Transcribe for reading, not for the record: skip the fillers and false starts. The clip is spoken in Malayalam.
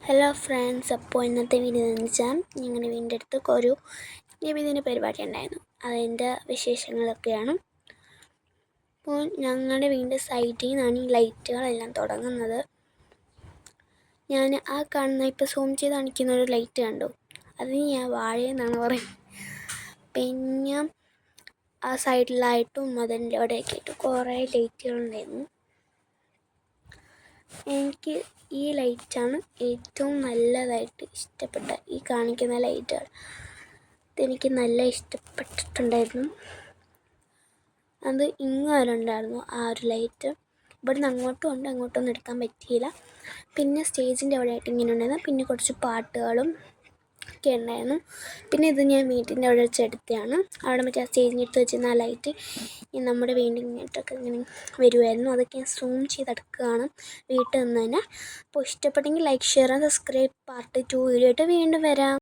ഹലോ ഫ്രണ്ട്സ്, അപ്പോൾ ഇന്നത്തെ വീഡിയോ എന്ന് വെച്ചാൽ ഞങ്ങളുടെ വീടിൻ്റെ അടുത്ത് ഒരു നബിദിന പരിപാടി ഉണ്ടായിരുന്നു. അതിൻ്റെ വിശേഷങ്ങളൊക്കെയാണ്. അപ്പോൾ ഞങ്ങളുടെ വീടിൻ്റെ സൈഡിൽ നിന്നാണ് ഈ ലൈറ്റുകളെല്ലാം തുടങ്ങുന്നത്. ഞാൻ ആ കാണുന്ന ഇപ്പോൾ സൂം ചെയ്ത് കാണിക്കുന്ന ഒരു ലൈറ്റ് കണ്ടു, അതിന് ഞാൻ വാഴയെന്നാണ് പറയുന്നത്. പിന്നെ ആ സൈഡിലായിട്ടും അതിൻ്റെ അവിടെയൊക്കെ ആയിട്ട് കുറേ ലൈറ്റുകളുണ്ടായിരുന്നു. എനിക്ക് ഈ ലൈറ്റാണ് ഏറ്റവും നല്ലതായിട്ട് ഇഷ്ടപ്പെട്ട ഈ കാണിക്കുന്ന ലൈറ്റുകൾ. ഇതെനിക്ക് നല്ല ഇഷ്ടപ്പെട്ടിട്ടുണ്ടായിരുന്നു. അത് ഇങ്ങോട്ടുണ്ടായിരുന്നു ആ ഒരു ലൈറ്റ്. ഇവിടുന്ന് അങ്ങോട്ടും ഉണ്ട്, അങ്ങോട്ടൊന്നും എടുക്കാൻ പറ്റിയില്ല. പിന്നെ സ്റ്റേജിൻ്റെ അവിടെ ആയിട്ട് ഇങ്ങനെ ഉണ്ടായിരുന്നു. പിന്നെ കുറച്ച് പാട്ടുകളും ഒക്കെ ഉണ്ടായിരുന്നു. പിന്നെ ഇത് ഞാൻ വീട്ടിൻ്റെ അവിടെ വെച്ച് എടുത്തതാണ്. അവിടെ മറ്റേ ആ സ്റ്റേജിൻ്റെ അടുത്ത് വെച്ചിരുന്ന ആ ലൈറ്റ് നമ്മുടെ വീടിനോട്ടൊക്കെ ഇങ്ങനെ വരുമായിരുന്നു. അതൊക്കെ ഞാൻ സൂം ചെയ്തെടുക്കുകയാണ് വീട്ടിൽ നിന്ന് തന്നെ. അപ്പോൾ ഇഷ്ടപ്പെട്ടെങ്കിൽ like, share and subscribe. Part 2 video ആയിട്ട് വീണ്ടും വരാം.